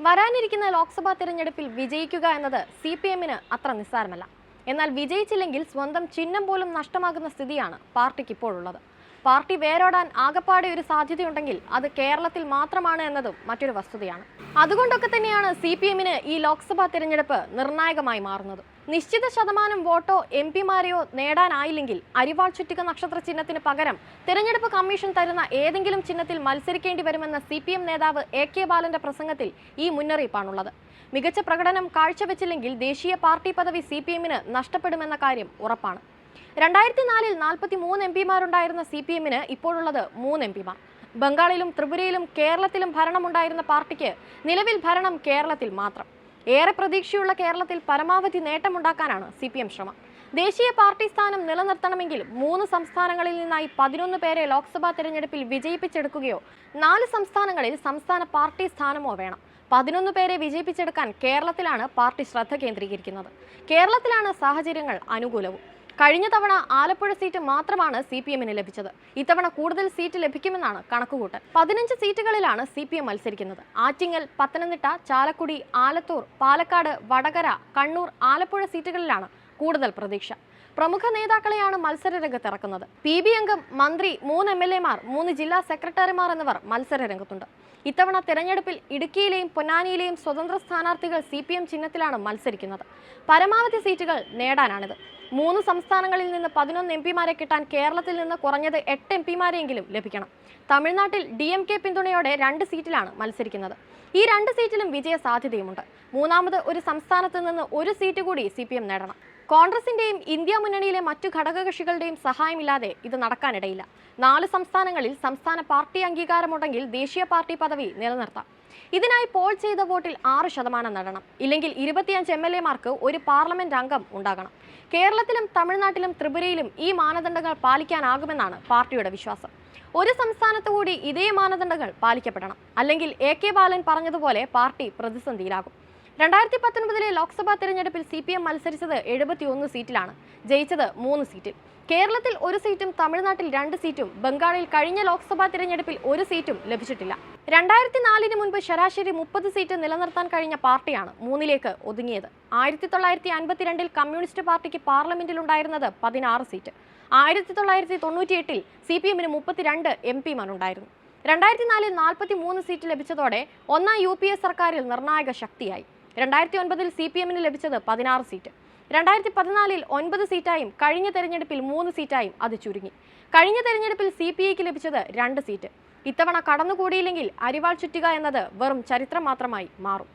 വരാനിരിക്കുന്ന ലോക്സഭാ തെരഞ്ഞെടുപ്പിൽ വിജയിക്കുക എന്നത് സിപിഎമ്മിന് അത്ര നിസ്സാരമല്ല. എന്നാൽ വിജയിച്ചില്ലെങ്കിൽ സ്വന്തം ചിഹ്നം പോലും നഷ്ടമാകുന്ന സ്ഥിതിയാണ് പാർട്ടിക്ക് ഇപ്പോഴുള്ളത്. പാർട്ടി വേരോടാൻ ആകപ്പാടെ ഒരു സാധ്യതയുണ്ടെങ്കിൽ അത് കേരളത്തിൽ മാത്രമാണ് എന്നതും മറ്റൊരു വസ്തുതയാണ്. അതുകൊണ്ടൊക്കെ തന്നെയാണ് സിപിഎമ്മിന് ഈ ലോക്സഭാ തെരഞ്ഞെടുപ്പ് നിർണായകമായി മാറുന്നത്. നിശ്ചിത ശതമാനം വോട്ടോ എംപിമാരെയോ നേടാനായില്ലെങ്കിൽ അരിവാൾ ചുറ്റിക നക്ഷത്ര ചിഹ്നത്തിന് പകരം തെരഞ്ഞെടുപ്പ് കമ്മീഷൻ തരുന്ന ഏതെങ്കിലും ചിഹ്നത്തിൽ മത്സരിക്കേണ്ടി വരുമെന്ന സിപിഎം നേതാവ് എ.കെ. ബാലന്റെ പ്രസംഗത്തിൽ ഈ മുന്നറിയിപ്പാണുള്ളത്. മികച്ച പ്രകടനം കാഴ്ചവെച്ചില്ലെങ്കിൽ ദേശീയ പാർട്ടി പദവി സിപിഎമ്മിന് നഷ്ടപ്പെടുമെന്ന കാര്യം ഉറപ്പാണ്. 2004-ൽ 43 എംപിമാരുണ്ടായിരുന്ന സിപിഎമ്മിന് ഇപ്പോഴുള്ളത് 3 എംപിമാർ. ബംഗാളിലും ത്രിപുരയിലും കേരളത്തിലും ഭരണമുണ്ടായിരുന്ന പാർട്ടിക്ക് നിലവിൽ ഭരണം കേരളത്തിൽ മാത്രം. ഏറെ പ്രതീക്ഷയുള്ള കേരളത്തിൽ പരമാവധി നേട്ടമുണ്ടാക്കാനാണ് സിപിഎം ശ്രമം. ദേശീയ പാർട്ടി സ്ഥാനം നിലനിർത്തണമെങ്കിൽ 3 സംസ്ഥാനങ്ങളിൽ നിന്നായി 11 പേരെ ലോക്സഭാ തെരഞ്ഞെടുപ്പിൽ വിജയിപ്പിച്ചെടുക്കുകയോ 4 സംസ്ഥാനങ്ങളിൽ സംസ്ഥാന പാർട്ടി സ്ഥാനമോ വേണം. 11 പേരെ വിജയിപ്പിച്ചെടുക്കാൻ കേരളത്തിലാണ് പാർട്ടി ശ്രദ്ധ കേന്ദ്രീകരിക്കുന്നത്. കേരളത്തിലാണ് സാഹചര്യങ്ങൾ അനുകൂലവും. കഴിഞ്ഞ തവണ ആലപ്പുഴ സീറ്റ് മാത്രമാണ് സിപിഎമ്മിന് ലഭിച്ചത്. ഇത്തവണ കൂടുതൽ സീറ്റ് ലഭിക്കുമെന്നാണ് കണക്കുകൂട്ടൽ. 15 സീറ്റുകളിലാണ് സിപിഎം മത്സരിക്കുന്നത്. ആറ്റിങ്ങൽ, പത്തനംതിട്ട, ചാലക്കുടി, ആലത്തൂർ, പാലക്കാട്, വടകര, കണ്ണൂർ, ആലപ്പുഴ സീറ്റുകളിലാണ് കൂടുതൽ പ്രതീക്ഷ. പ്രമുഖ നേതാക്കളെയാണ് മത്സര രംഗത്തിറക്കുന്നത്. PB അംഗം, മന്ത്രി, 3 MLA-മാർ, 3 ജില്ലാ സെക്രട്ടറിമാർ എന്നിവർ മത്സര രംഗത്തുണ്ട്. ഇത്തവണ തെരഞ്ഞെടുപ്പിൽ ഇടുക്കിയിലെയും പൊന്നാനിയിലെയും സ്വതന്ത്ര സ്ഥാനാർത്ഥികൾ സിപിഎം ചിഹ്നത്തിലാണ് മത്സരിക്കുന്നത്. പരമാവധി സീറ്റുകൾ നേടാനാണിത്. 3 സംസ്ഥാനങ്ങളിൽ നിന്ന് 11 എംപിമാരെ കിട്ടാൻ കേരളത്തിൽ നിന്ന് കുറഞ്ഞത് 8 എംപിമാരെങ്കിലും ലഭിക്കണം. തമിഴ്നാട്ടിൽ DMK പിന്തുണയോടെ 2 സീറ്റിലാണ് മത്സരിക്കുന്നത്. ഈ 2 സീറ്റിലും വിജയ സാധ്യതയുമുണ്ട്. മൂന്നാമത് ഒരു സംസ്ഥാനത്ത് നിന്ന് 1 സീറ്റ് കൂടി സിപിഎം നേടണം. കോൺഗ്രസിന്റെയും ഇന്ത്യ മുന്നണിയിലെ മറ്റു ഘടകകക്ഷികളുടെയും സഹായമില്ലാതെ ഇത് നടക്കാനിടയില്ല. 4 സംസ്ഥാനങ്ങളിൽ സംസ്ഥാന പാർട്ടി അംഗീകാരമുണ്ടെങ്കിൽ ദേശീയ പാർട്ടി പദവി നിലനിർത്താം. ഇതിനായി പോൾ ചെയ്ത വോട്ടിൽ 6% നേടണം. ഇല്ലെങ്കിൽ 25 MLA-മാർക്ക് ഒരു പാർലമെന്റ് അംഗം ഉണ്ടാകണം. കേരളത്തിലും തമിഴ്നാട്ടിലും ത്രിപുരയിലും ഈ മാനദണ്ഡങ്ങൾ പാലിക്കാനാകുമെന്നാണ് പാർട്ടിയുടെ വിശ്വാസം. ഒരു സംസ്ഥാനത്ത് കൂടി ഇതേ മാനദണ്ഡങ്ങൾ പാലിക്കപ്പെടണം. അല്ലെങ്കിൽ എ.കെ. ബാലൻ പറഞ്ഞതുപോലെ പാർട്ടി പ്രതിസന്ധിയിലാകും. 2019-ലെ ലോക്സഭാ തെരഞ്ഞെടുപ്പിൽ സിപിഎം മത്സരിച്ചത് 71 സീറ്റിലാണ്. ജയിച്ചത് 3 സീറ്റിൽ. കേരളത്തിൽ 1 സീറ്റും തമിഴ്നാട്ടിൽ 2 സീറ്റും ബംഗാളിൽ കഴിഞ്ഞ ലോക്സഭാ തെരഞ്ഞെടുപ്പിൽ 1 സീറ്റും ലഭിച്ചിട്ടില്ല. 2004-ന് മുൻപ് ശരാശരി 30 സീറ്റ് നിലനിർത്താൻ കഴിഞ്ഞ പാർട്ടിയാണ് 3-ലേക്ക് ഒതുങ്ങിയത്. 1952-ൽ കമ്മ്യൂണിസ്റ്റ് പാർട്ടിക്ക് പാർലമെന്റിലുണ്ടായിരുന്നത് 16 സീറ്റ്. 1998-ൽ സിപിഎമ്മിന് 32 എംപിമാരുണ്ടായിരുന്നു. 2004-ൽ 43 സീറ്റ് ലഭിച്ചതോടെ ഒന്നാം UPA സർക്കാരിൽ നിർണായക ശക്തിയായി. 2009-ൽ സിപിഎമ്മിന് ലഭിച്ചത് 16 സീറ്റ്. 2014-ൽ 9 സീറ്റായും കഴിഞ്ഞ തെരഞ്ഞെടുപ്പിൽ 3 സീറ്റായും അത് ചുരുങ്ങി. കഴിഞ്ഞ തെരഞ്ഞെടുപ്പിൽ CPIക്ക് ലഭിച്ചത് 2 സീറ്റ്. ഇത്തവണ കടന്നുകൂടിയില്ലെങ്കിൽ അരിവാൾ ചുറ്റുക എന്നത് വെറും ചരിത്രം മാത്രമായി മാറും.